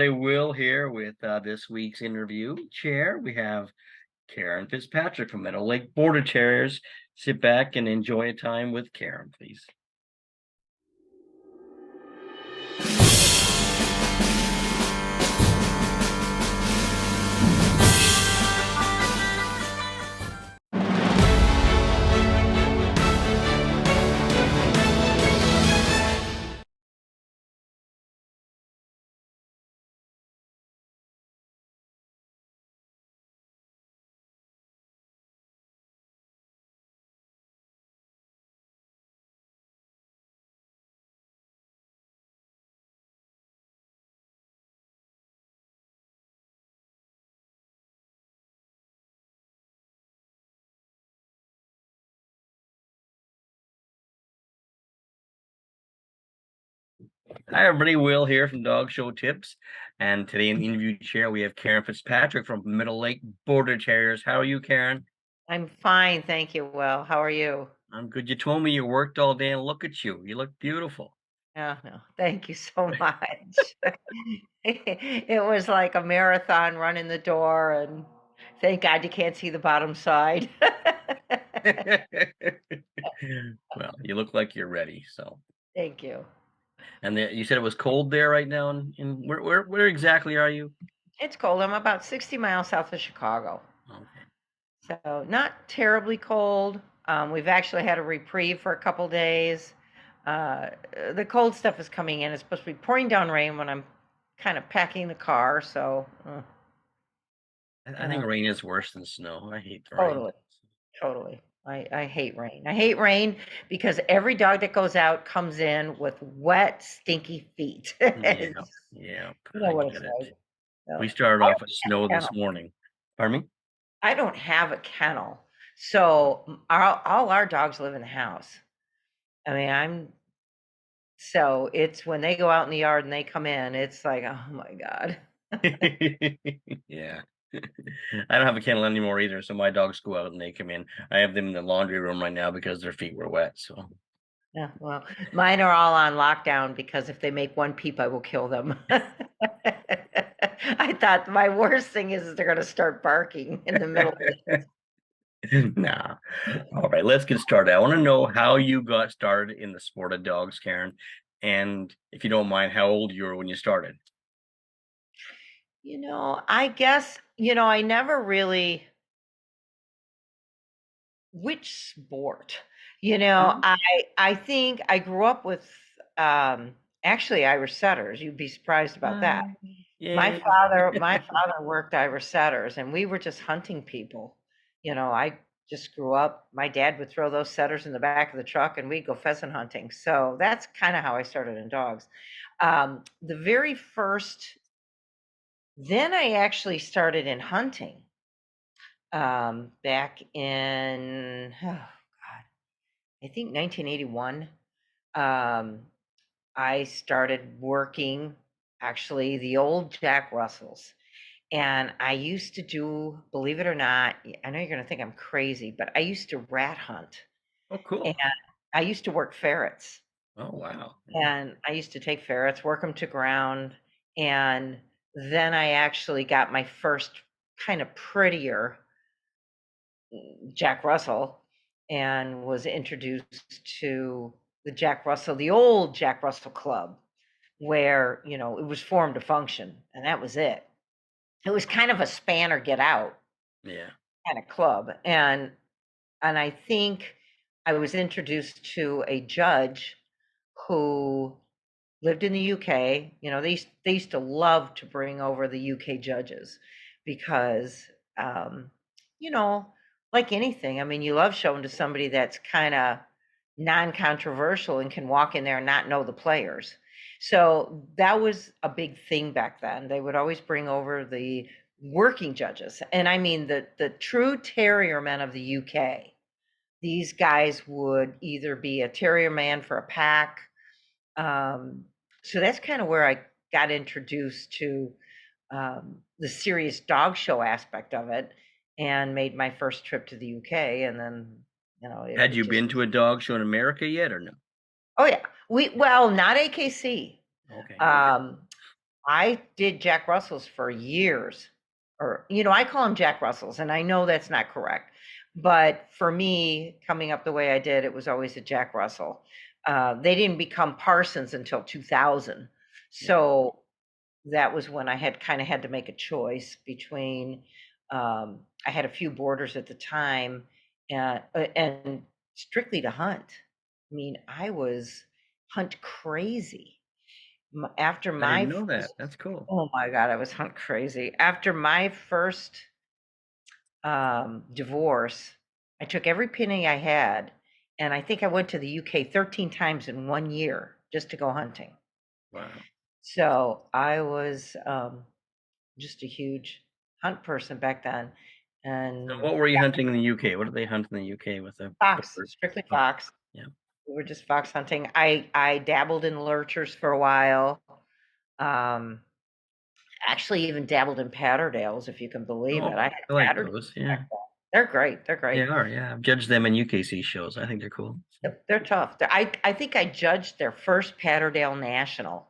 everybody. Will here with this week's interview chair. We have Karen Fitzpatrick from Meadow Lake Border Terriers. Sit back and enjoy a time with Karen, please. Hi, everybody. Will here from Dog Show Tips. And today in the interview chair, we have Karen Fitzpatrick from Middle Lake Border Terriers. How are you, Karen? I'm fine, thank you, Will. How are you? I'm good. You told me you worked all day, and look at you. You look beautiful. Yeah, no, thank you so much. It was like a marathon running the door, and thank God you can't see the bottom side. Well, you look like you're ready. So, Thank you. and you said it was cold there right now. In where exactly are you? It's cold. I'm about 60 miles south of Chicago, Okay. so not terribly cold. We've actually had a reprieve for a couple days. The cold stuff is coming in. It's supposed to be pouring down rain when I'm kind of packing the car, so I you think know, rain is worse than snow. I hate the rain. totally. Totally. I hate rain. I hate rain because every dog that goes out comes in with wet, stinky feet. Yeah, yeah, You know I what it's get it. like. So, We started I off with don't snow have a this kennel. morning. Pardon me? I don't have a kennel. So all our dogs live in the house. I mean, so it's when they go out in the yard and they come in, it's like, oh my God. Yeah. I don't have a kennel anymore either, so my dogs go out and they come in. I have them in the laundry room right now because their feet were wet. So Yeah, well, mine are all on lockdown because if they make one peep, I will kill them. I thought my worst thing is they're gonna start barking in the middle of the nah. All right, let's get started. I want to know how you got started in the sport of dogs, Karen. And if you don't mind, how old you were when you started. I guess, I never really which sport? Um, I think I grew up with, actually Irish setters. You'd be surprised about that. My Yay. father my father worked Irish setters, and we were just hunting people. I just grew up my dad would throw those setters in the back of the truck, and we'd go pheasant hunting. So that's kinda how I started in dogs. The very first then I actually started in hunting, back in, oh god, I think 1981. Um, I started working actually the old Jack Russells. And I used to do, believe it or not, I know you're going to think I'm crazy, but I used to rat hunt Oh, and cool. I used to work ferrets. Oh, wow. Yeah. And I used to take ferrets, work them to ground. And then I actually got my first kind of prettier Jack Russell and was introduced to the old Jack Russell Club, where, it was formed to function, and that was it. It was kind of a span or get out Yeah. kind of club. And I think I was introduced to a judge who lived in the UK. They used to love to bring over the UK judges because, um, you know, like anything, I mean, you love showing to somebody that's kind of non-controversial and can walk in there and not know the players. So that was a big thing back then. They would always bring over the working judges, and I mean the true terrier men of the UK. These guys would either be a terrier man for a pack, so that's kind of where I got introduced to the serious dog show aspect of it, and made my first trip to the UK, and then Had it you just been to a dog show in America yet or no? oh yeah, not AKC. Okay. Um, I did Jack Russells for years, or, you know, I call them Jack Russells, and I know that's not correct. But for me, coming up the way I did, it was always a Jack Russell. They didn't become Parsons until 2000. Yeah. So that was when I had kind of had to make a choice between, I had a few boarders at the time, and strictly to hunt. I mean, I was hunt crazy. After I my didn't know that. first, That's cool. oh my God, I was hunt crazy. After my first divorce, I took every penny I had, and I think I went to the UK 13 times in 1 year just to go hunting. Wow. So I was just a huge hunt person back then. And And what were you hunting in the UK? What do they hunt in the UK with the fox, board? strictly Oh, fox. yeah. We were just fox hunting. I dabbled in lurchers for a while. Um, Actually even dabbled in patterdales, if you can believe it. Oh, I had I like patterdales those. back Yeah. then. They're great. They're They great. are. Yeah. I've judged them in UKC shows. I think they're cool. So, They're tough. I think I judged their first Patterdale National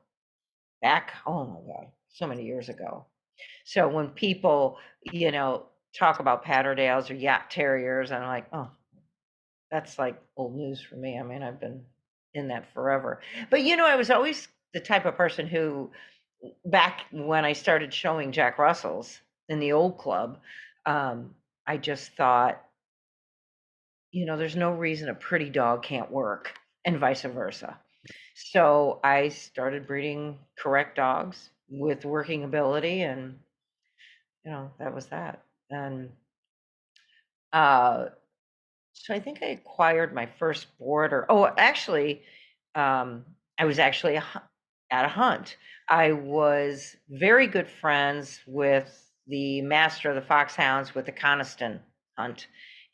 back, oh my God, so many years ago. So when people, you know, talk about Patterdales or Yacht Terriers, I'm like, oh, that's like old news for me. I mean, I've been in that forever. But you know, I was always the type of person who, back when I started showing Jack Russells in the old club, I just thought, you know, there's no reason a pretty dog can't work, and vice versa. So I started breeding correct dogs with working ability, and you know, that was that. And uh, so I think I acquired my first boarder. Oh, actually, um, I was actually at a hunt. I was very good friends with the master of the foxhounds with the Coniston hunt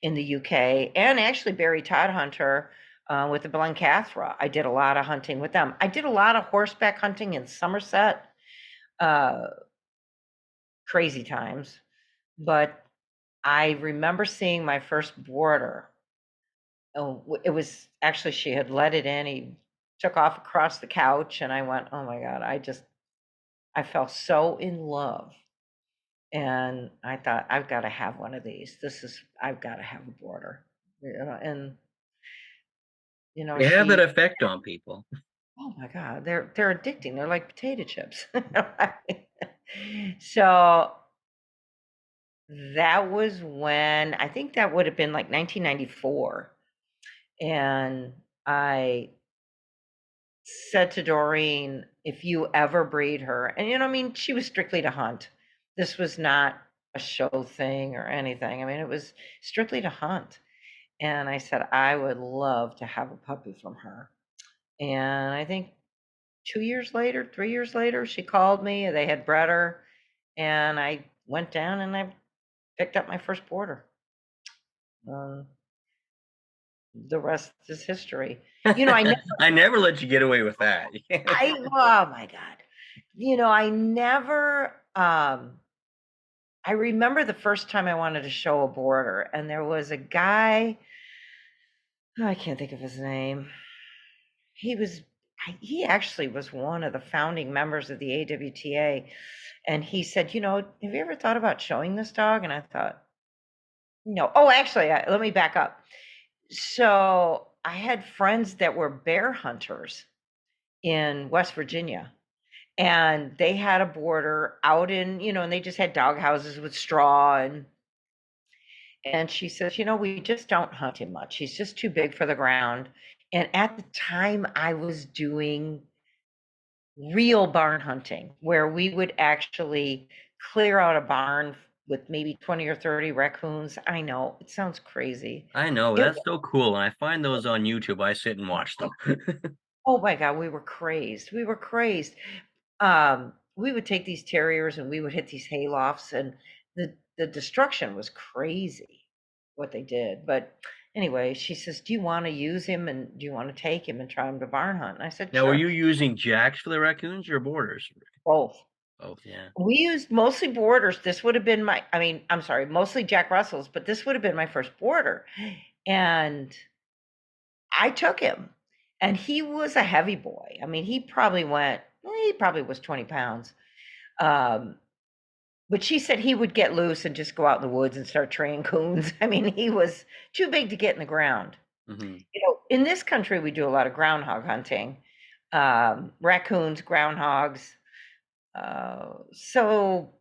in the UK, and actually Barry Todd Hunter with the Blencathra. I did a lot of hunting with them. I did a lot of horseback hunting in Somerset, uh, crazy times. But I remember seeing my first boarder. Oh, it was actually, she had let it in. He took off across the couch, and I went, "Oh my God!" I fell so in love, and I thought, I've got to have one of these. I've got to have a boarder, you know. And you know, they have that she, effect on people. oh my God, they're addicting. They're like potato chips. So that was when, I think that would have been like 1994, and I said to Doreen, if you ever breed her, and you know, I mean, she was strictly to hunt. This was not a show thing or anything. I mean, it was strictly to hunt. And I said, I would love to have a puppy from her. And I think 2 years later, 3 years later, she called me. They had bred her, and I went down and I picked up my first boarder. Um, the rest is history. You know, I never let you get away with that. oh my God. You know, I never, I remember the first time I wanted to show a boarder, and there was a guy, oh, I can't think of his name. He was, he actually was one of the founding members of the AWTA, and he said, you know, have you ever thought about showing this dog? And I thought, no. Oh, actually, let me back up. So I had friends that were bear hunters in West Virginia, and they had a boarder out in, you know, and they just had dog houses with straw. And she says, you know, we just don't hunt him much. He's just too big for the ground. And at the time, I was doing real barn hunting where we would actually clear out a barn with maybe 20 or 30 raccoons. I know it sounds crazy. I know, It, that's so cool. And I find those on YouTube. I sit and watch them. oh my God, we were crazed. We were crazed. We would take these terriers and we would hit these hay lofts, and the destruction was crazy what they did. But anyway, she says, "Do you want to use him, and do you want to take him and try him to barn hunt?" And I said, Now, were "Sure." you using jacks for the raccoons or borders? Both. Both, yeah. We used mostly boarders. This would have been my, I mean, I'm sorry, mostly Jack Russells, but this would have been my first boarder. And I took him, and he was a heavy boy. I mean, he probably was 20 pounds. Um, but she said he would get loose and just go out in the woods and start training coons. I mean, he was too big to get in the ground. Mhm. In this country, we do a lot of groundhog hunting, raccoons, groundhogs. So,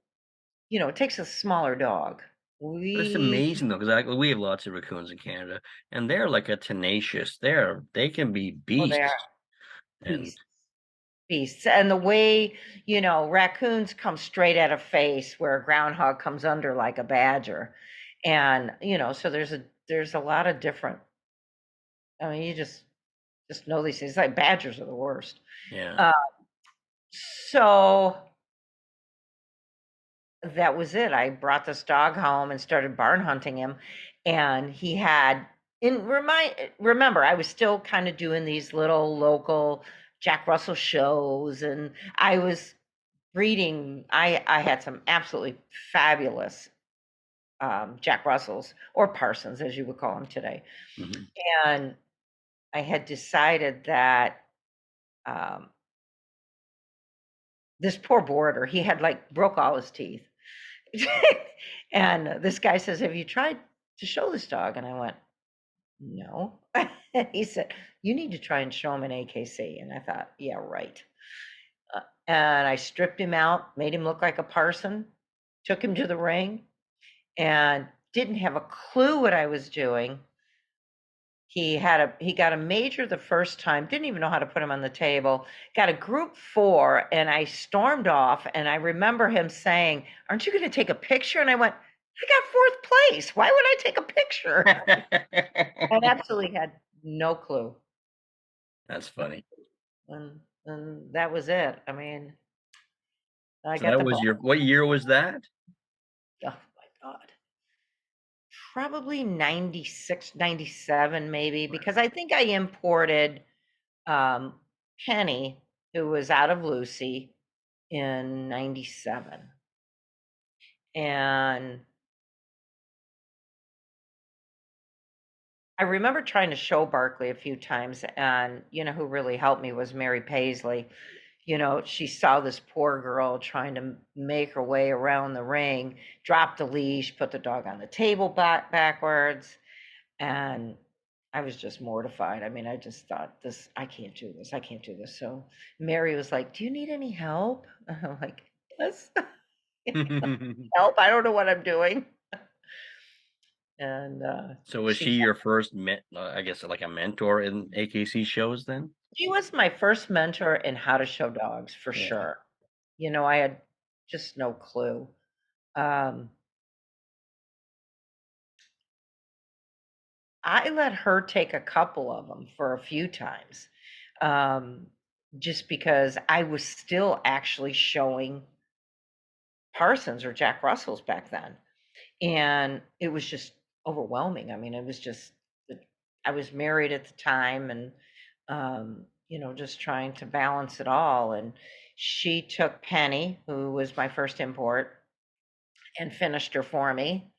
it takes a smaller dog. But it's We, amazing though, because we have lots of raccoons in Canada, and they're like a tenacious. They can be oh, they are beasts, and beasts, beasts. And the way, raccoons come straight at a face where a groundhog comes under like a badger. And, so there's a lot of different, I mean, you just know these things. Like badgers are the worst. yeah. Uh, so that was it. I brought this dog home and started barn hunting him, and he had in remember, I was still kind of doing these little local Jack Russell shows, and I was breeding. I had some absolutely fabulous Jack Russells, or Parsons, as you would call them today, Mhm. and I had decided that um, this poor boarder, he had like broke all his teeth. And this guy says, "Have you tried to show this dog?" And I went, "No." And he said, "You need to try and show him an AKC." And I thought, "Yeah, right." And I stripped him out, made him look like a parson, took him to the ring, and didn't have a clue what I was doing. He got a major the first time, didn't even know how to put him on the table, got a group 4, and I stormed off, and I remember him saying, "Aren't you gonna take a picture?" And I went, "I got 4th place. Why would I take a picture?" I absolutely had no clue. That's funny. And that was it. I mean, I So got that the was ball. your what year was that? Oh my God. Probably 96, 97, maybe, because I think I imported um, Penny, who was out of Lucy in 97. And I remember trying to show Barkley a few times, and who really helped me was Mary Paisley. She saw this poor girl trying to make her way around the ring, dropped the leash, put the dog on the table backwards, and I was just mortified. I mean, I just thought, I can't do this. I can't do this. So Mary was like, "Do you need any help?" I'm like, "Yes." Help. I don't know what I'm doing. And So was she she your first I guess like a mentor in AKC shows then? she was my first mentor in how to show dogs for Yeah. sure. I had just no clue. Um, I let her take a couple of them for a few times, um, just because I was still actually showing Parsons or Jack Russells back then, and it was just overwhelming. I mean, it was just I was married at the time, and just trying to balance it all. And she took Penny, who was my first import, and finished her for me.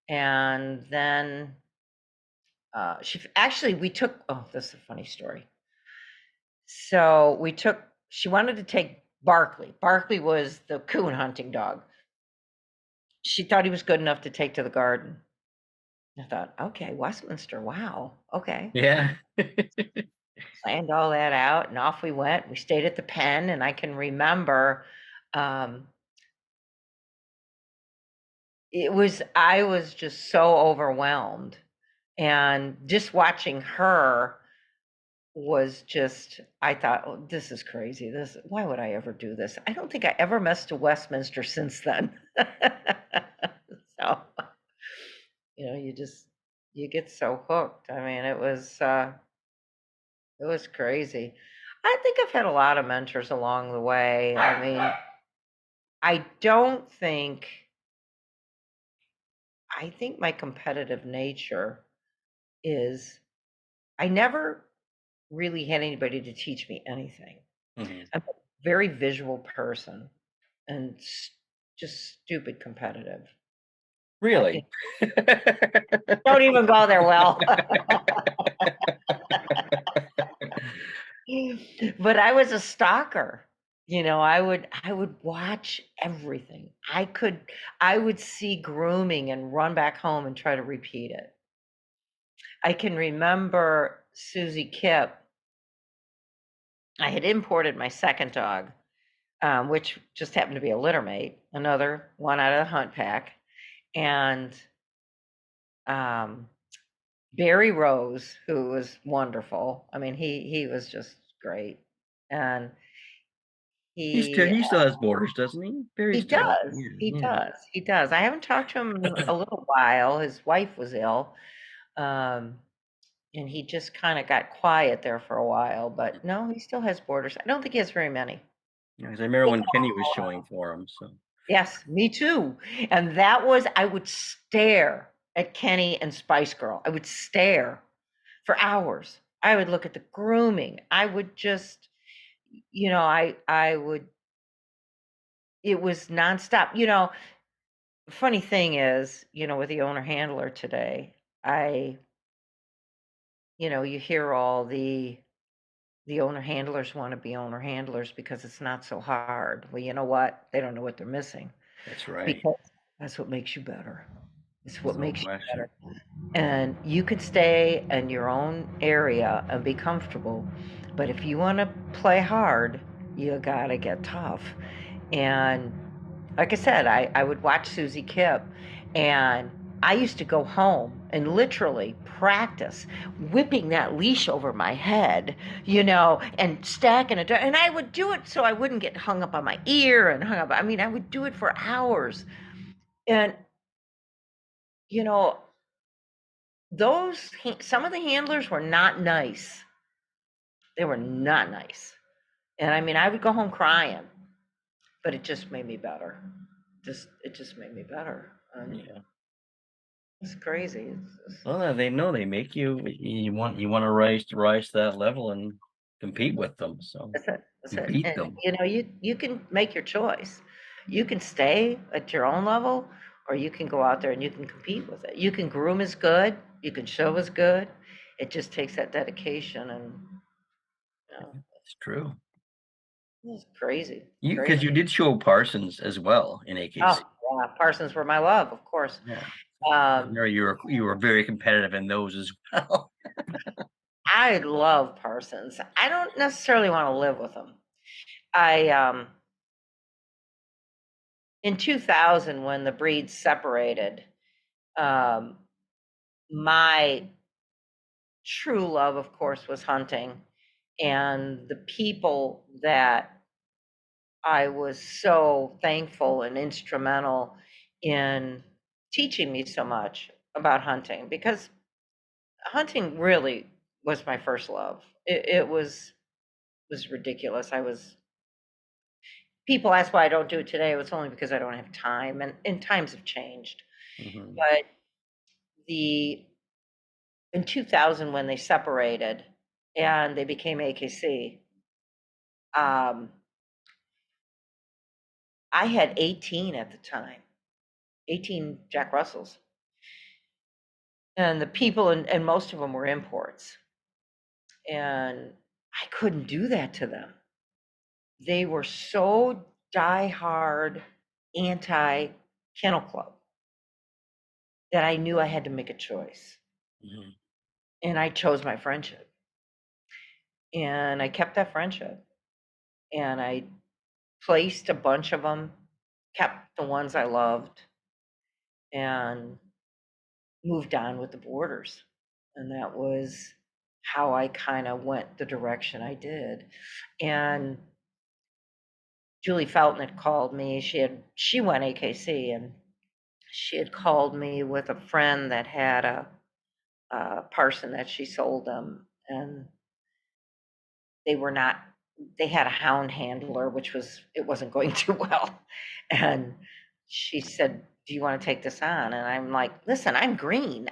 And then she actually we took. Oh, this is a funny story. So she wanted to take Barkley. Barkley was the coon hunting dog. She thought he was good enough to take to the garden. I thought, okay, Westminster, wow, okay. Yeah. Planned all that out, and off we went. We stayed at the pen, and I can remember, um, I was just so overwhelmed, and just watching her was just, I thought, "Oh, this is crazy. Why would I ever do this?" I don't think I ever messed to Westminster since then. So, you get so hooked. I mean, it was crazy. I think I've had a lot of mentors along the way. I mean, I don't think I think my competitive nature is I never really had anybody to teach me anything. Mhm. I'm a very visual person, and just stupid competitive. Really? Don't even go there, Will. But I was a stalker. I would watch everything. I would see grooming and run back home and try to repeat it. I can remember Susie Kipp. I had imported my second dog, which just happened to be a litter mate, another one out of the hunt pack, and um, Barry Rose, who was wonderful. I mean, he was just great, and he He still has borders, doesn't he? Barry he still. does, Yeah, he yeah. does, he does. I haven't talked to him in a little while. His wife was ill, um, and he just kind of got quiet there for a while. But no, he still has borders. I don't think he has very many. Yeah, 'cause I remember when Kenny was showing for him. So Yes, me too. And that was, I would stare at Kenny and Spice Girl. I would stare for hours. I would look at the grooming. I would just, I would, it was nonstop. Funny thing is, with the owner handler today, I, you hear all the owner handlers want to be owner handlers because it's not so hard. Well, you know what? They don't know what they're missing that's right. because that's what makes you better. It's There's what no makes you question. better. And you could stay in your own area and be comfortable. But if you want to play hard, you got to get tough. And like I said, I would watch Susie Kipp, and I used to go home and literally practice whipping that leash over my head, and stacking it. And I would do it so I wouldn't get hung up on my ear and hung up. I mean, I would do it for hours. And, you know, some of the handlers were not nice. They were not nice. And I mean, I would go home crying, but it just made me better. It just made me better. And Yeah. it's crazy. Well, they know they make you want to rise to that level and compete with them. So That's it. That's you it. beat And them. you can make your choice. You can stay at your own level, or you can go out there and you can compete with it. You can groom as good. You can show as good. It just takes that dedication, and It's true. it's crazy, Because crazy. you did show Parsons as well in Oh, AKC. yeah, Parsons were my love, of course. Yeah. I Um, remember you were very competitive in those as well. I love Parsons. I don't necessarily want to live with him. I In 2000, when the breeds separated, um, my true love, of course, was hunting, and the people that I was so thankful and instrumental in teaching me so much about hunting, because hunting really was my first love. It was ridiculous. People ask why I don't do it today. It's only because I don't have time, and times have changed. Mhm. But the in 2000, when they separated and they became AKC, um, I had 18 at the time, 18 Jack Russells, and the people, and most of them were imports, and I couldn't do that to them. They were so diehard anti kennel club that I knew I had to make a choice, Mhm. and I chose my friendship, and I kept that friendship, and I placed a bunch of them, kept the ones I loved, and moved on with the borders. And that was how I kind of went the direction I did. And Julie Felton had called me. She went AKC, and she had called me with a friend that had a parson that she sold them, and they were not. They had a hound handler, which it wasn't going too well. And she said, "Do you want to take this on?" And I'm like, "Listen, I'm green.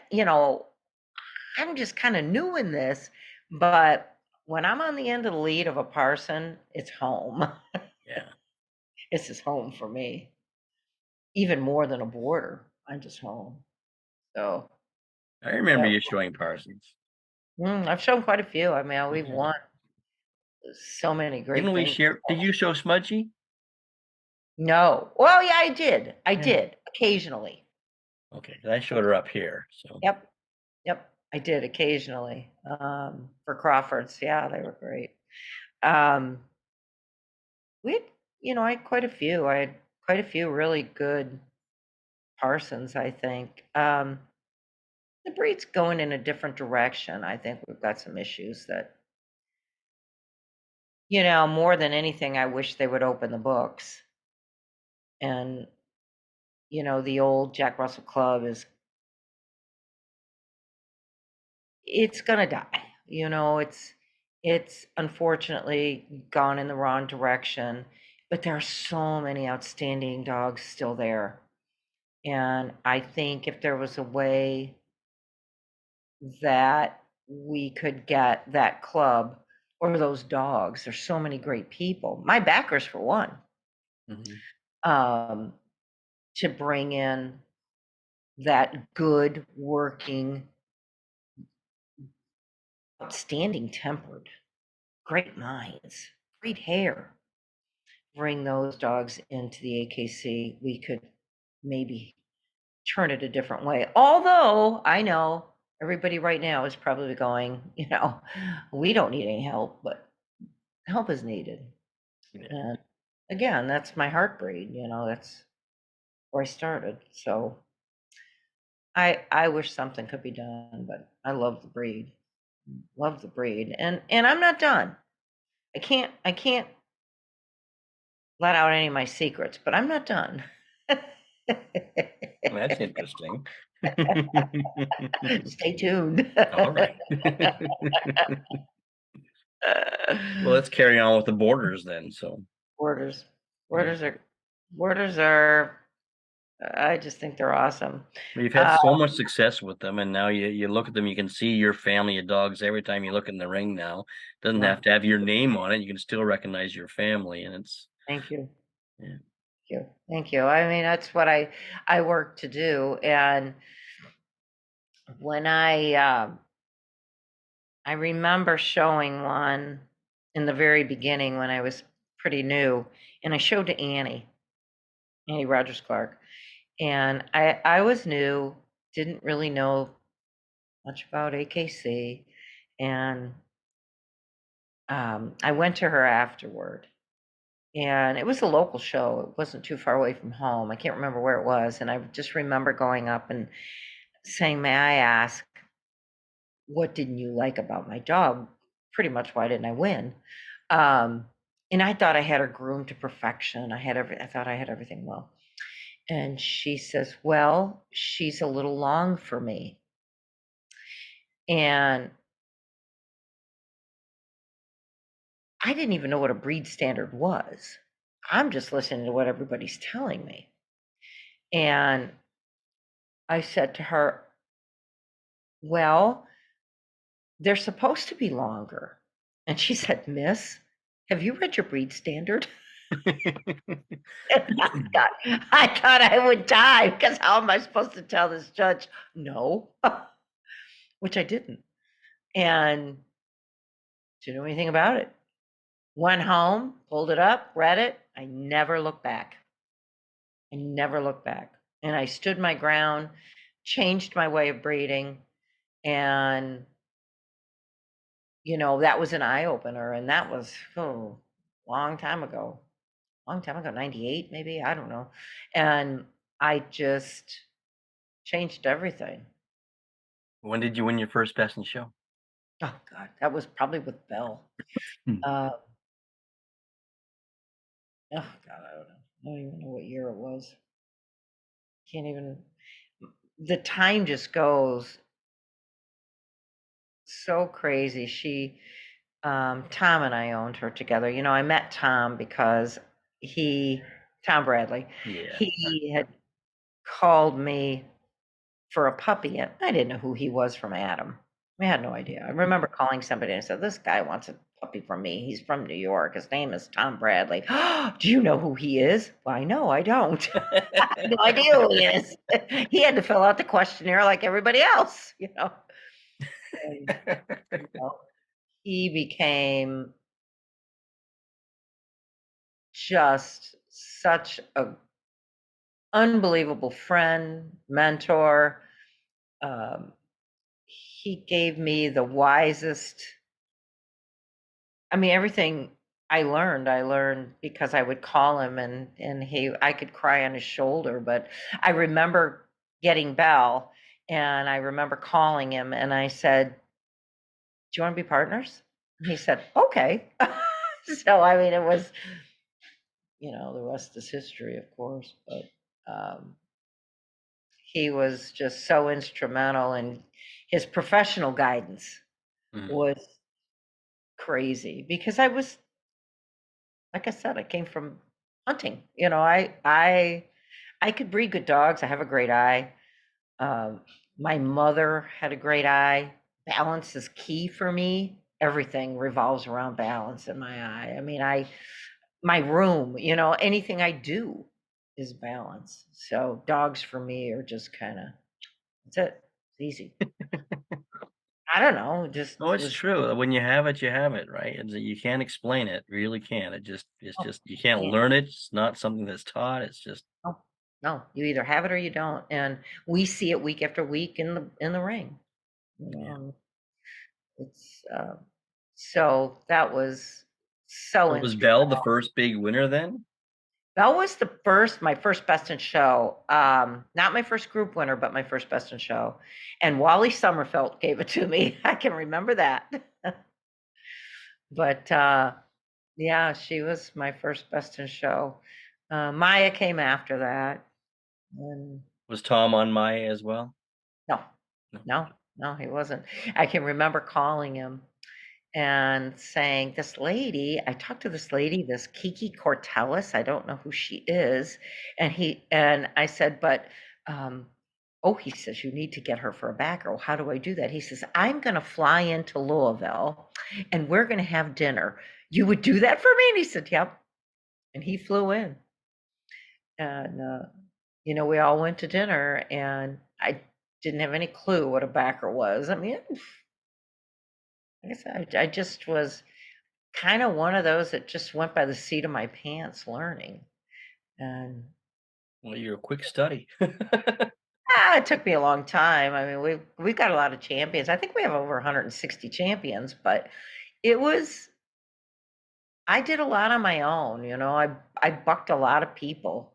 I'm just kind of new in this, but when I'm on the end of the lead of a parson, it's home. Yeah. This is home for me, even more than a border. I'm just home." So I remember that, you showing Parsons. I've shown quite a few. I mean, we've Yeah. won. So many Didn't great we things. share? Did you show Smudgy? No. Well, yeah, I did. I Yeah. did occasionally. Okay, 'cause I showed her up here. So Yep. Yep. I did occasionally. For Crawfords. Yeah, they were great. Um, we had, I had quite a few. I had quite a few really good Parsons, I think. The breed's going in a different direction. I think we've got some issues that, more than anything, I wish they would open the books. And, the old Jack Russell Club it's gonna die. It's unfortunately gone in the wrong direction, but there are so many outstanding dogs still there. And I think if there was a way that we could get that club or those dogs, there's so many great people, my backers for one, mhm. um, to bring in that good working, outstanding tempered, great minds, great hair. Bring those dogs into the AKC, we could maybe turn it a different way. Although I know everybody right now is probably going, we don't need any help, but help is needed. Yeah. And again, that's my heart breed, that's where I started. So I wish something could be done, but I love the breed. Love the breed. And I'm not done. I can't let out any of my secrets, but I'm not done. That's interesting. Stay tuned. All right. Well, let's carry on with the borders then. So Borders. yeah, Borders are borders are I just think they're awesome. you've had Uh, so much success with them, and now you look at them, you can see your family of dogs every time you look in the ring. Now doesn't yeah, have to have your name on it. You can still recognize your family, and it's thank you. yeah. Thank you. Thank you. I mean, that's what I work to do. And when I remember showing one in the very beginning when I was pretty new, and I showed to Annie Rogers Clark. And I was new, didn't really know much about AKC, and I went to her afterward, and it was a local show. It wasn't too far away from home. I can't remember where it was, and I just remember going up and saying, "May I ask, what didn't you like about my dog? Pretty much, why didn't I win?" Um, and I thought I had her groomed to perfection. I thought I had everything well. And she says, "Well, she's a little long for me." And I didn't even know what a breed standard was. I'm just listening to what everybody's telling me. And I said to her, "Well, they're supposed to be longer." And she said, "Miss, have you read your breed standard?" And I thought I would die because how am I supposed to tell this judge no? Which I didn't. And didn't know anything about it. Went home, pulled it up, read it. I never looked back. I never looked back. And I stood my ground, changed my way of breeding, and that was an eye opener. And that was long time ago. Long time ago, 98 maybe, I don't know. And I just changed everything. When did you win your first best in show? Oh God, that was probably with Bell. Hmm. Uh, oh God, I don't know. I don't even know what year it was. Can't even. The time just goes so crazy. Tom and I owned her together. I met Tom because Tom Bradley, Yeah. he had called me for a puppy, and I didn't know who he was from Adam. I had no idea. I remember calling somebody and I said, "This guy wants a puppy from me. He's from New York. His name is Tom Bradley." "Do you know who he is?" "Why, no, I don't." I have no idea who he is. He had to fill out the questionnaire like everybody else. And, you know, he became just such a unbelievable friend, mentor. Um, he gave me the wisest, I mean, everything I learned because I would call him and I could cry on his shoulder, but I remember getting Bell and I remember calling him and I said, "Do you want to be partners?" And he said, "Okay." So I mean, it was, the rest is history, of course, but he was just so instrumental and his professional guidance Mhm. was crazy because I was, like I said, I came from hunting. I could breed good dogs. I have a great eye. Um, my mother had a great eye. Balance is key for me. Everything revolves around balance in my eye. I mean, my room, anything I do is balance. So dogs for me are just kind of, that's it. It's easy. I don't know. Just No, it's was, true. When you have it, you have it, right? You can't explain it, really can't. It's oh, just you can't yeah. learn it. It's not something that's taught. It's just No, no, you either have it or you don't, and we see it week after week in the ring. yeah. It's so that was so So was Bell the instrumental. first big winner then? That was my first best in show. Not my first group winner, but my first best in show. And Wally Sommerfeld gave it to me. I can remember that. But yeah, she was my first best in show. Maya came after that, and Was Tom on Maya as well? no, No. no, no, he wasn't. I can remember calling him and saying, "This lady, I talked to this lady, this Kiki Cortellis. I don't know who she is." And I said, "But, um, oh," he says, "you need to get her for a backer." Well, how do I do that? He says, "I'm going to fly into Louisville and we're going to have dinner. You would do that for me?" And he said, "Yep." And he flew in. And, we all went to dinner and I didn't have any clue what a backer was. I mean, I guess I just was kind of one of those that just went by the seat of my pants learning. And Well, you're a quick study. it took me a long time. I mean, we've got a lot of champions. I think we have over 160 champions, but it was I did a lot on my own, I bucked a lot of people.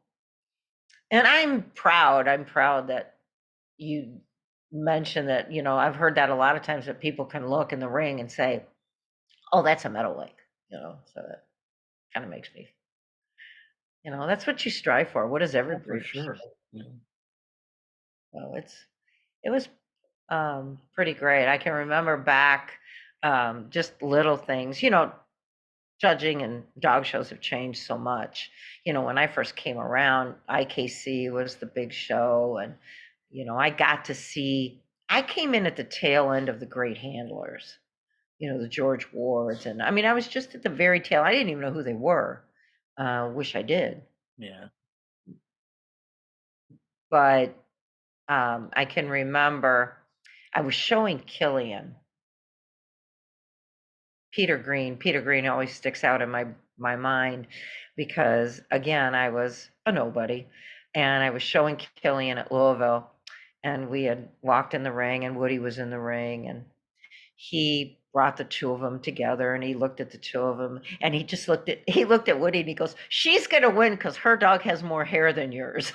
And I'm proud. I'm proud that you mentioned that, I've heard that a lot of times that people can look in the ring and say, "Oh, that's a medal link," so that kind of makes me, that's what you strive for. What does every Oh, for breeder sure. strive? Yeah. So it was pretty great. I can remember back just little things, judging and dog shows have changed so much. When I first came around, IKC was the big show, and I got to see. I came in at the tail end of the great handlers, the George Wards, and I mean, I was just at the very tail. I didn't even know who they were. Wish I did, Yeah. but I can remember I was showing Killian Peter Green. Peter Green always sticks out in my mind because again, I was a nobody and I was showing Killian at Louisville and we had walked in the ring and Woody was in the ring and he brought the two of them together and he looked at the two of them and he looked at Woody and he goes, "She's going to win because her dog has more hair than yours."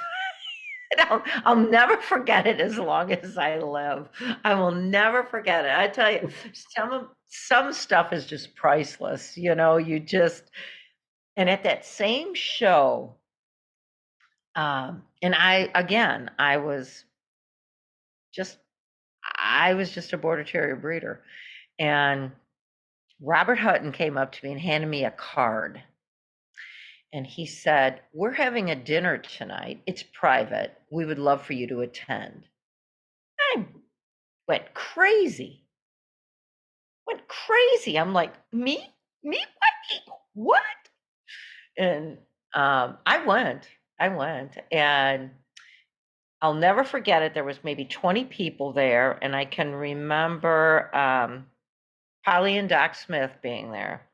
And I'll never forget it as long as I live. I will never forget it. I tell you, some stuff is just priceless. You just and at that same show, and just I was just a border terrier breeder, and Robert Hutton came up to me and handed me a card, and he said, "We're having a dinner tonight. It's private. We would love for you to attend." I went crazy. Went crazy. I'm like, "Me? Me? What?" And I went, and I'll never forget it. There was maybe 20 people there, and I can remember Polly and Doc Smith being there,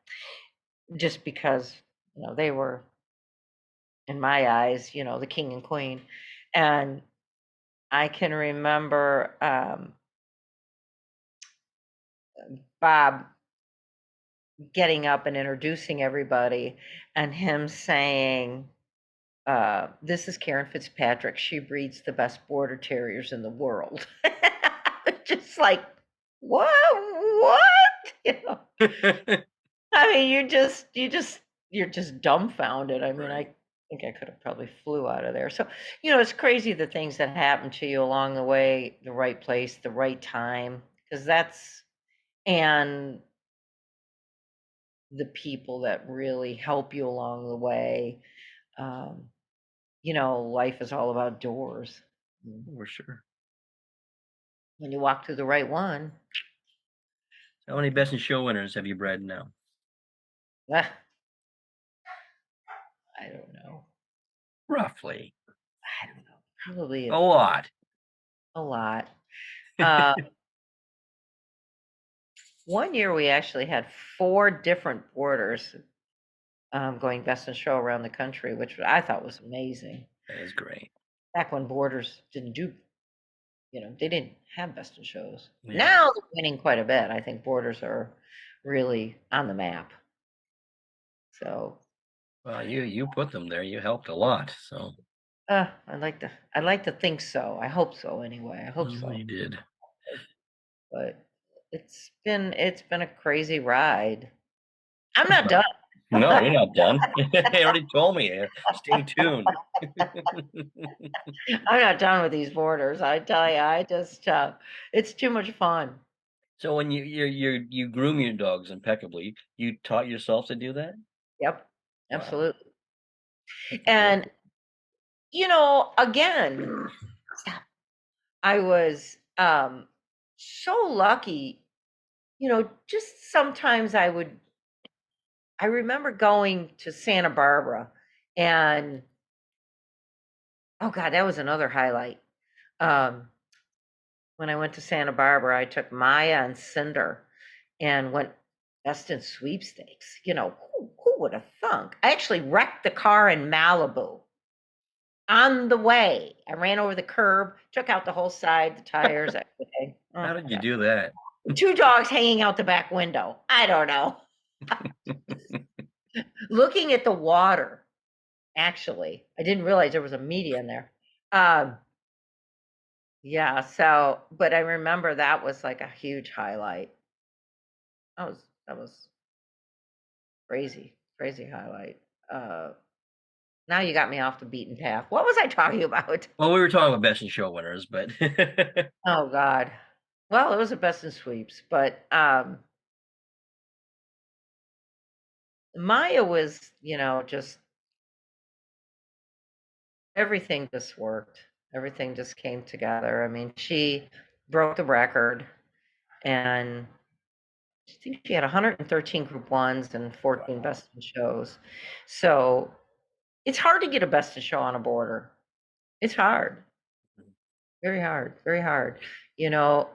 just because they were. in my eyes, the king and queen. And I can remember Bob getting up and introducing everybody and him saying, this is Karen Fitzpatrick. She breeds the best border terriers in the world. Just like, what? What? I mean, you're just dumbfounded. I mean, Right. I think I could have probably flew out of there. So, it's crazy the things that happen to you along the way, the right place, the right time, because and the people that really help you along the way. Um, life is all about doors. For sure. When you walk through the right one, How many best in show winners have you bred now? ah, I don't know. Roughly. I don't know. Probably A lot. a lot. Uh, One year we actually had 4 different boarders going best in show around the country, which I thought was amazing. That is great. Back when boarders didn't do, they didn't have best in shows. Yeah. Now they're winning quite a bit. I think boarders are really on the map. So, Well, you put them there. You helped a lot. So I'd like to think so. I hope so anyway. I hope so. you did. But it's been a crazy ride. I'm not done. No, you're not done. They already told me. Stay tuned. I'm not done with these boarders. I tell you, it's too much fun. So when you groom your dogs impeccably, you taught yourself to do that? Yep, Wow. absolutely. That's great. And, again, I was so lucky, just sometimes I remember going to Santa Barbara and, oh God, that was another highlight. Um, when I went to Santa Barbara, I took Maya and Cinder and went best in sweepstakes. Who would have thunk? I actually wrecked the car in Malibu on the way. I ran over the curb, took out the whole side, the tires. Okay. Oh How my did you God. do that? 2 dogs hanging out the back window. I don't know. Looking at the water, actually. I didn't realize there was a media in there. Um, yeah, so, but I remember that was like a huge highlight. That was crazy, crazy highlight. Uh, Now you got me off the beaten path. What was I talking about? Well, we were talking about best in show winners, but Oh God. Well, it was a best in sweeps, but Maya was, just everything just worked. Everything just came together. I mean, she broke the record and I think she had 113 group ones and 14 wow. best in shows. So it's hard to get a best in show on a border. It's hard. Very hard. Very hard. You know,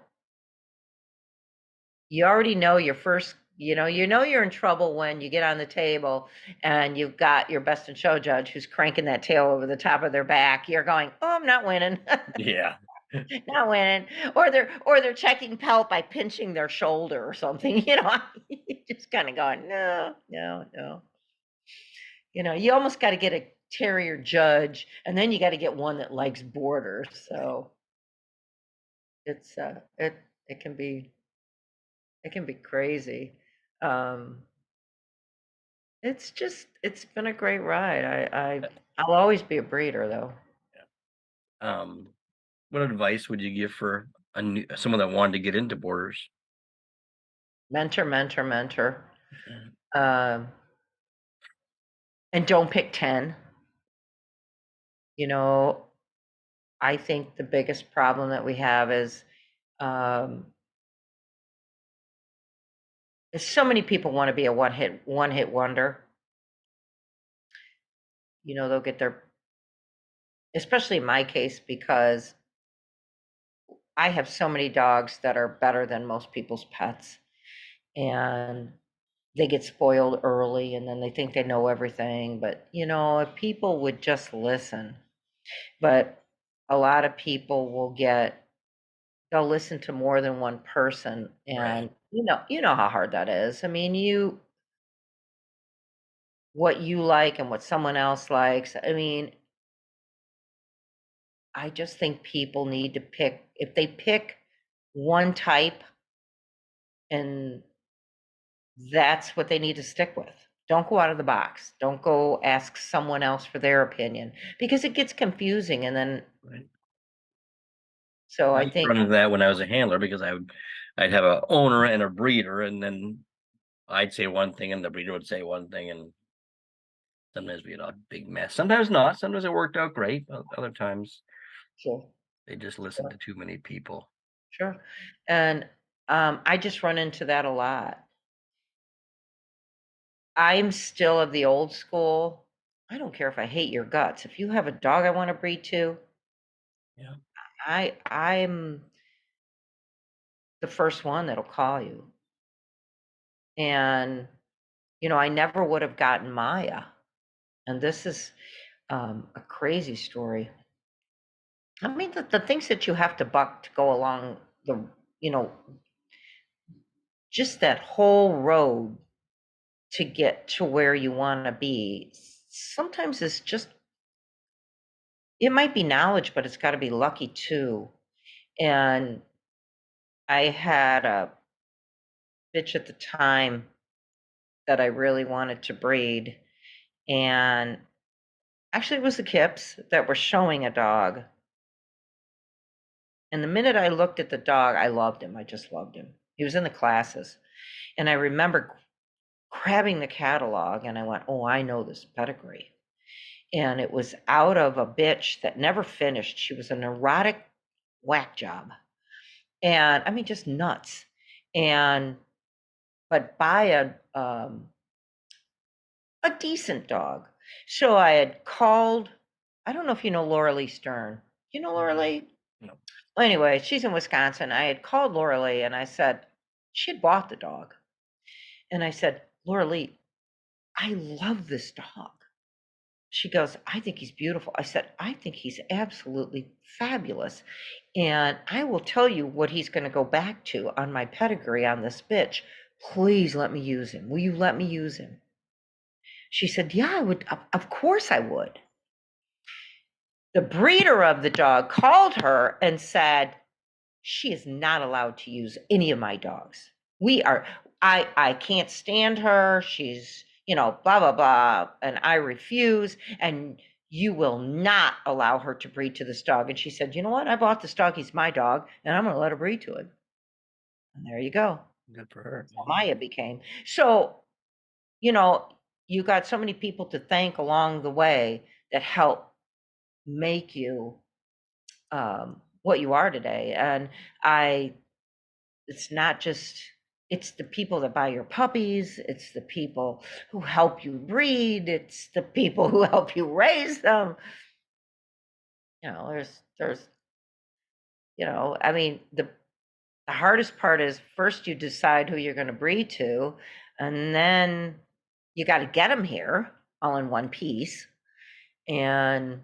you already know your first, you're in trouble when you get on the table and you've got your best in show judge who's cranking that tail over the top of their back. You're going, oh, I'm not winning. Yeah. Not winning. Or they're checking pelt by pinching their shoulder or something, just kind of going, no, no, no. You almost got to get a terrier judge, and then you got to get one that likes borders. So it's it can be crazy. Um, it's been a great ride. I'll always be a breeder though. Um, what advice would you give for someone that wanted to get into borders? Mentor, mentor, mentor. Okay. Um, and don't pick 10. You know, I think the biggest problem that we have um, is so many people want to be a one hit wonder. They'll get their, especially in my case, because I have so many dogs that are better than most people's pets. And they get spoiled early and then they think they know everything. But, if people would just listen, but a lot of people they'll listen to more than one person. Right. And, you know how hard that is. I mean, what you like and what someone else likes. I mean, I just think people need to if they pick one type and that's what they need to stick with. Don't go out of the box. Don't go ask someone else for their opinion because it gets confusing. And then, Right. so I I used to think, run into that when I was a handler because I'd have a owner and a breeder, and then I'd say one thing and the breeder would say one thing, and sometimes we had a big mess. Sometimes not. Sometimes it worked out great. Other times sure, they just listened sure, to too many people. sure. And I just run into that a lot. I'm still of the old school. I don't care if I hate your guts. If you have a dog I want to breed to, Yeah. I'm the first one that'll call you. And, I never would have gotten Maya. And this is a crazy story. I mean, the things that you have to buck to go along you know, just that whole road to get to where you want to be, sometimes it's just, it might be knowledge, but it's got to be lucky too. And I had a bitch at the time that I really wanted to breed. And actually, it was the Kips that were showing a dog. And the minute I looked at the dog, I loved him. I just loved him. He was in the classes. And I remember grabbing the catalog and I went, oh, I know this pedigree. And it was out of a bitch that never finished. She was a neurotic whack job. And I mean, just nuts. And, but by a decent dog. So I had called, I don't know if you know Laura Lee Stern. You know Laura Lee? No. Well, anyway, she's in Wisconsin. I had called Laura Lee and I said, she had bought the dog. And I said, Laura Lee, I love this dog. She goes, I think he's beautiful. I said, I think he's absolutely fabulous. And I will tell you what he's going to go back to on my pedigree on this bitch. Please let me use him. Will you let me use him? She said, yeah, I would. Of course I would. The breeder of the dog called her and said, she is not allowed to use any of my dogs. I can't stand her. She's, blah, blah, blah. And I refuse. And you will not allow her to breed to this dog. And she said, you know what? I bought this dog. He's my dog. And I'm going to let her breed to him. And there you go. Good for her. That's how Maya became. So, you know, you got so many people to thank along the way that help make you what you are today. And I it's not just it's the people that buy your puppies, it's the people who help you breed, it's the people who help you raise them. There's I mean, the hardest part is first you decide who you're going to breed to, and then you got to get them here all in one piece. And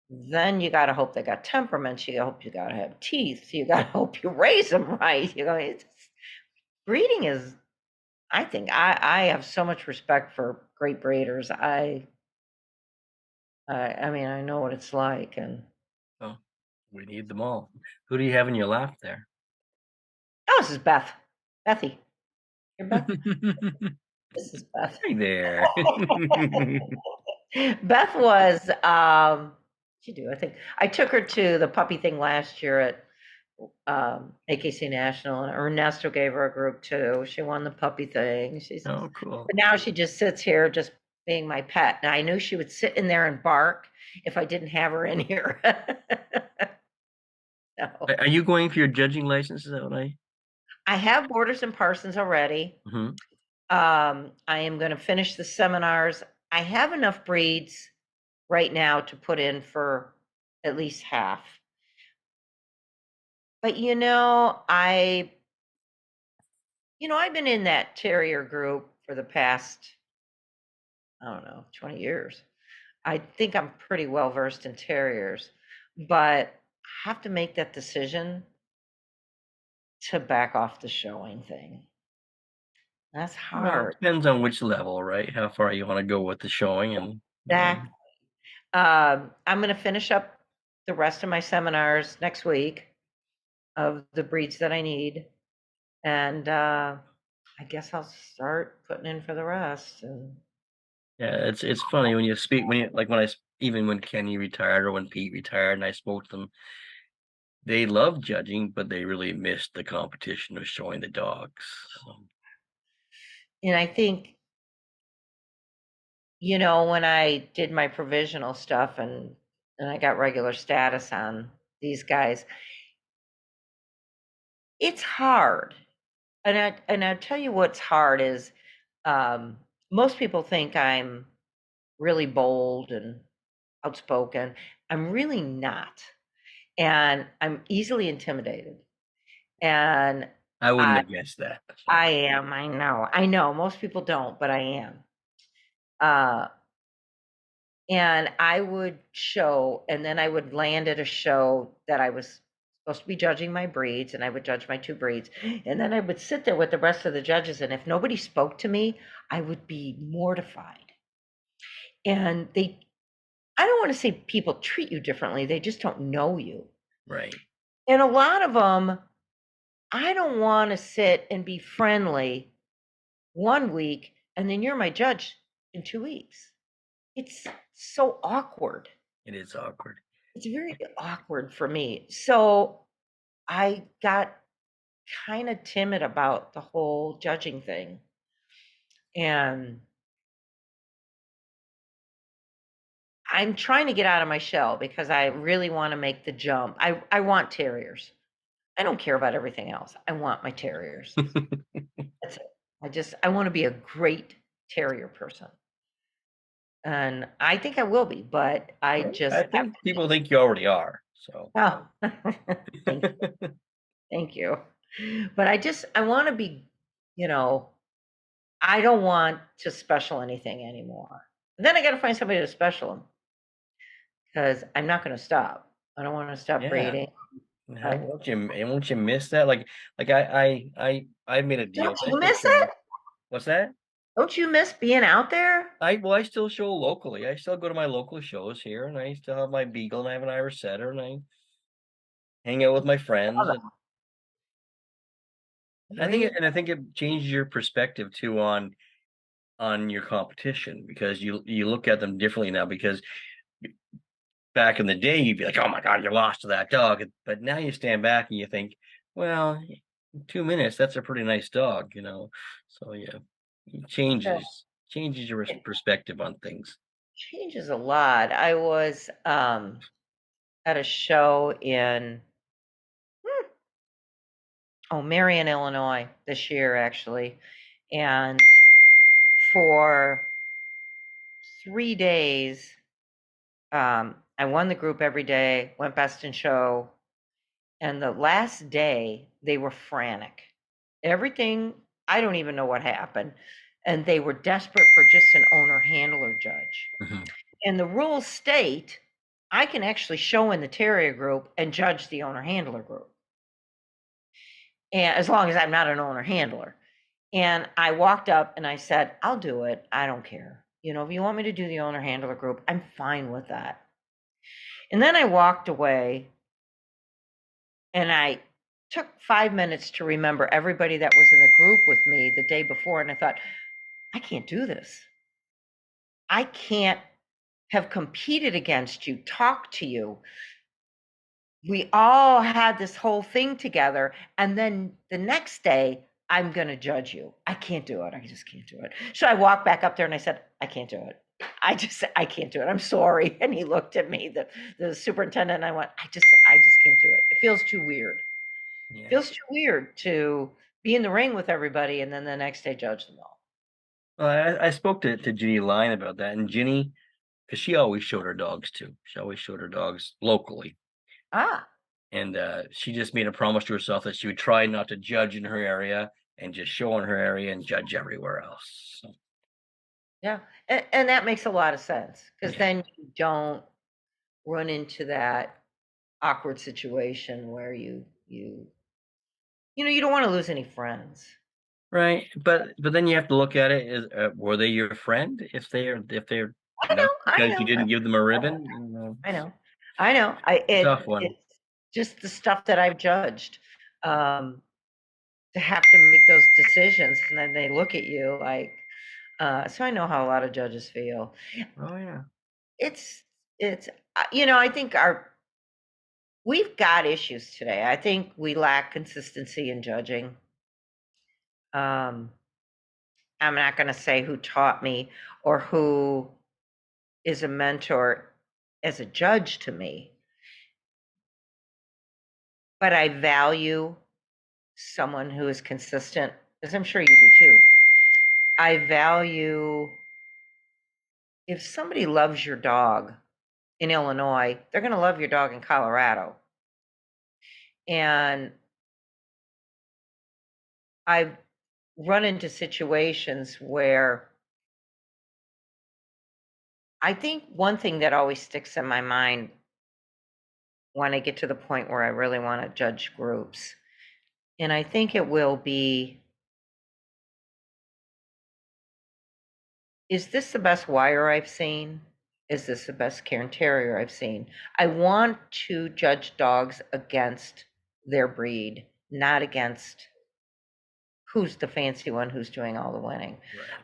then you got to hope they got temperaments. You got to have teeth. You got to hope you raise them right. Breeding is, I think, I have so much respect for great breeders. I mean, I know what it's like. And Oh, we need them all. Who do you have in your lap there? oh, this is Beth, Bethy. You're Beth. This is Beth. Hey there. Beth was she do I think I took her to the puppy thing last year at AKC National, and Ernesto gave her a group too. She won the puppy thing. Oh, cool. But now she just sits here just being my pet. Now I knew she would sit in there and bark if I didn't have her in here. No. Are you going for your judging license? Is that what I have Borders and Parsons already. Mhm. I am going to finish the seminars. I have enough breeds right now to put in for at least half. But I've been in that terrier group for the past, I don't know, 20 years. I think I'm pretty well versed in terriers, but I have to make that decision to back off the showing thing. That's Well, it hard. depends on which level, right? How far you want to go with the showing, and That I'm going to finish up the rest of my seminars next week of the breeds that I need, and I guess I'll start putting in for the rest. And yeah, it's funny when you speak when you like when even when Kenny retired or when Pete retired, and I spoke to them, they loved judging, but they really missed the competition of showing the dogs. So, I think, when I did my provisional stuff and I got regular status on these guys, it's hard. And I tell you what's hard is, um, most people think I'm really bold and outspoken. I'm really not, and I'm easily intimidated. And I wouldn't I have guessed that. So, I am. I know. Most people don't, but I am. Uh, and I would show, and then I would land at a show that I was supposed to be judging my breeds, and I would judge my two breeds. And then I would sit there with the rest of the judges, and if nobody spoke to me, I would be mortified. And I don't want to say people treat you differently, they just don't know you. right. And a lot of them, I don't want to sit and be friendly one week, and then you're my judge in 2 weeks. It's so awkward. It is awkward. It's very awkward for me. So I got kind of timid about the whole judging thing. And I'm trying to get out of my shell because I really want to make the jump. I want terriers. I don't care about everything else. I want my terriers. That's it. I want to be a great terrier person. And I think I will be, but I Well, just I have think people think you already are. So, to. Oh, thank you. Thank you. But I want to be, you know, I don't want to special anything anymore. Then I got to find somebody to special them because I'm not going to stop. I don't want to stop yeah. breeding. And I, won't you miss that? Like I made a deal. don't I you still miss it? show. What's that? Don't you miss being out there? I still show locally. I still go to my local shows here, and I still have my beagle, and I have an Irish setter, and I hang out with my friends. And There you I think it changes your perspective too on your competition, because you look at them differently now. Because back in the day, you'd be like, "Oh my God, you lost to that dog," but now you stand back and you think, "Well, in 2 minutes, that's a pretty nice dog," you know. So yeah, it go. changes your It perspective on things. changes a lot. I was at a show in Marion, Illinois this year actually, and for 3 days, I won the group every day, went best in show, and the last day they were frantic. Everything, I don't even know what happened, and they were desperate for just an owner handler judge. Mhm. And the rules state I can actually show in the terrier group and judge the owner handler group, and as long as I'm not an owner handler. And I walked up and I said, I'll do it. I don't care. If you want me to do the owner handler group, I'm fine with that. And then I walked away and I took 5 minutes to remember everybody that was in the group with me the day before. And I thought, I can't do this. I can't have competed against you, talked to you. We all had this whole thing together. And then the next day, I'm going to judge you. I can't do it. I just can't do it. So I walked back up there and I said, I can't do it. I can't do it. I'm sorry. And he looked at me, the superintendent, and I went, I just can't do it. It feels too weird. It Yeah. feels too weird to be in the ring with everybody and then the next day judge them all. Well, I spoke to Ginny Line about that, and Ginny, because she always showed her dogs too. She always showed her dogs locally, Ah, and she just made a promise to herself that she would try not to judge in her area. and just show in her area and judge everywhere else. So, Yeah. And that makes a lot of sense because yeah. then you don't run into that awkward situation where you don't want to lose any friends. Right. But then you have to look at it as were they your friend if they're I not know, I because you know, didn't give them a I know, ribbon? I know, I know. It's a tough one. It's just the stuff that I've judged. Um, to have to make those decisions and then they look at you like, so I know how a lot of judges feel. Oh yeah. It's it's I think our we've got issues today. I think we lack consistency in judging. Um, I'm not going to say who taught me or who is a mentor as a judge to me, but I value someone who is consistent, as I'm sure you do too. I value if somebody loves your dog in Illinois, they're going to love your dog in Colorado. And I've run into situations where I think one thing that always sticks in my mind when I get to the point where I really want to judge groups, and I think it will be, is this the best wire I've seen? Is this the best Cairn Terrier I've seen? I want to judge dogs against their breed, not against who's the fancy one who's doing all the winning.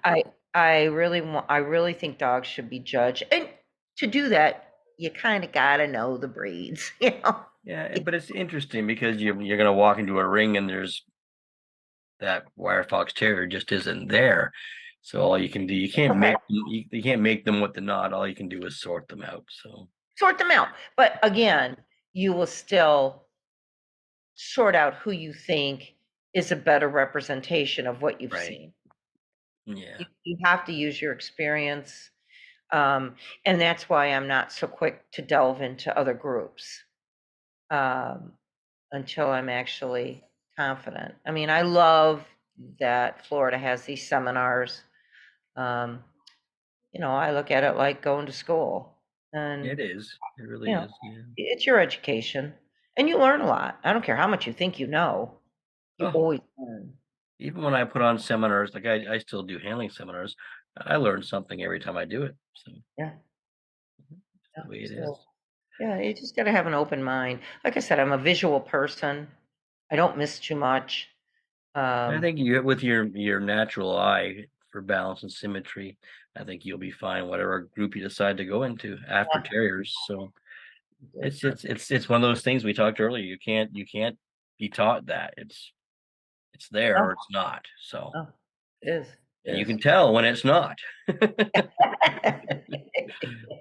Right. I I really think dogs should be judged. And to do that, you kind of got to know the breeds, you know. Yeah, but it's interesting because you're gonna walk into a ring and there's that wire fox terrier just isn't there. So all you can do, Okay. you can't make them what they're not. All you can do is sort them out. So Sort them out. But again, you will still sort out who you think is a better representation of what you've right. seen. Yeah. You have to use your experience. And that's why I'm not so quick to delve into other groups. Um, until I'm actually confident. I mean, I love that Florida has these seminars. Um, I look at it like going to school, and It is. It really you know, is. Yeah. it's your education, and you learn a lot. I don't care how much you think you know, you Oh, always learn. even when I put on seminars, like I still do handling seminars, I learn something every time I do it. So Yeah, it's yeah. the way it So is. yeah, you just got to have an open mind. Like I said, I'm a visual person. I don't miss too much. I Um, think you with your natural eye for balance and symmetry, I think you'll be fine whatever group you decide to go into after yeah, terriers. So good. it's one of those things we talked earlier. You can't be taught that. It's there Oh, or it's not. So oh, it is. and you It can tell when it's not. is.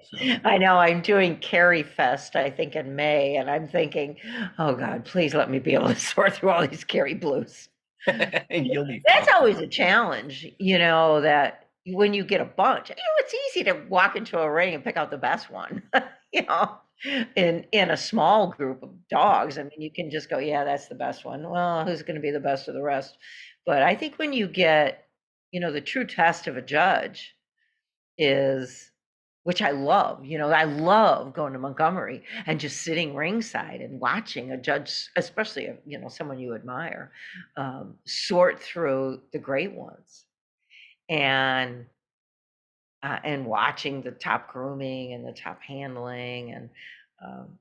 So I know I'm doing Carry Fest, I think in May, and I'm thinking, oh God, please let me be able to sort through all these Carry Blues. you'll be That's fine. always a challenge, that when you get a bunch, it's easy to walk into a ring and pick out the best one, you know, in a small group of dogs. I mean, you can just go, yeah, that's the best one. Well, who's going to be the best of the rest? But I think when you get, the true test of a judge is, which I love, I love going to Montgomery and just sitting ringside and watching a judge, especially, someone you admire, sort through the great ones and, and watching the top grooming and the top handling. And, um,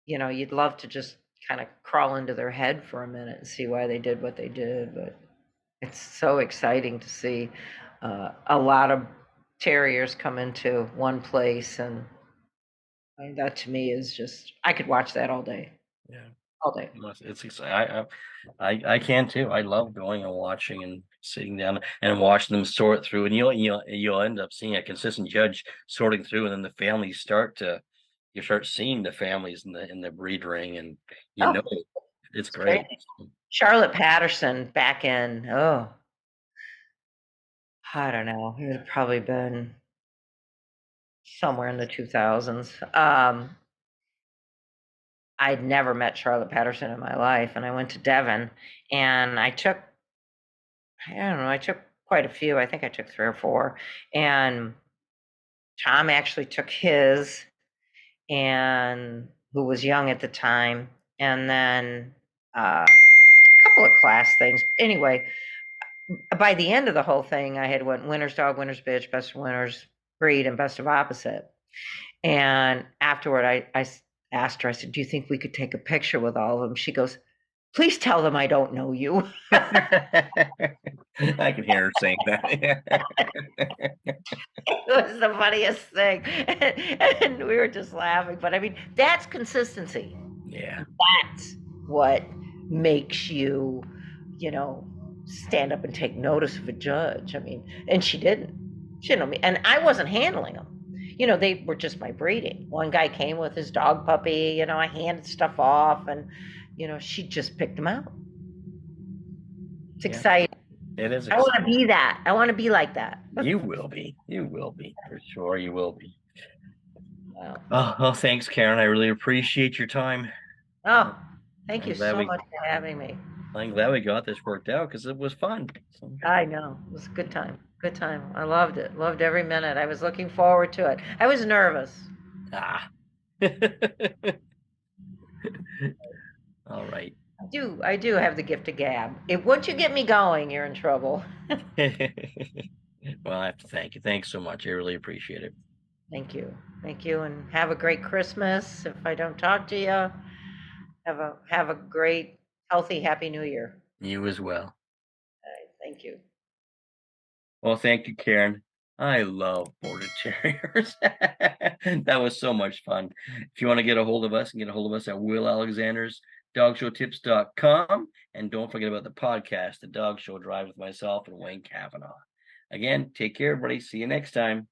you'd love to just kind of crawl into their head for a minute and see why they did what they did. But it's so exciting to see a lot of terriers come into one place, and I mean, that to me is just I could watch that Yeah. all day. It's exciting. I can too. I love going and watching and sitting down and watching them sort through, and you'll end up seeing a consistent judge sorting through, and then the families you start seeing the families in the breed ring, and you Oh, know it's it's crazy. great. Charlotte Patterson back in I don't know, it had probably been somewhere in the 2000s. I'd never met Charlotte Patterson in my life, and I went to Devon, and I took I don't know, I took quite a few. I think I took 3 or 4, and Tom actually took his, and who was young at the time, and then a couple of class things. Anyway, by the end of the whole thing, I had went winner's dog, winner's bitch, best of winners breed, and best of opposite. And afterward, I asked her, I said, "Do you think we could take a picture with all of them?" She goes, "Please tell them I don't know you." I can hear her saying that. It was the funniest thing. And we were just laughing. But I mean, that's consistency. Yeah. That's what makes you, you know, stand up and take notice of a judge. I mean, and she didn't. She didn't know me. And I wasn't handling them. They were just my breeding. One guy came with his dog puppy, I handed stuff off, and, she just picked them out. It's Yeah. exciting. It is I want to exciting. be that. I want to be like that. You will be. You will be. For sure you will be. Wow. Oh, well, thanks, Karen. I really appreciate your time. Oh, thank I'm you glad so we much for having me. I'm glad we got this worked out because it was fun. So, I know. It was a good time. Good time. I loved it. Loved every minute. I was looking forward to it. I was nervous. ah. All right. I do have the gift of gab. Once you get me going, you're in trouble. Well, I have to thank you. Thanks so much. I really appreciate it. Thank you. Thank you, and have a great Christmas. If I don't talk to you, have a great, healthy, happy New Year. You as well. All right, thank you. Well, thank you, Karen. I love border terriers. That was so much fun. If you want to get a hold of us, and get a hold of us at Will Alexander's dogshowtips.com. And don't forget about the podcast, The Dog Show Drive with myself and Wayne Kavanaugh. Again, take care, everybody. See you next time.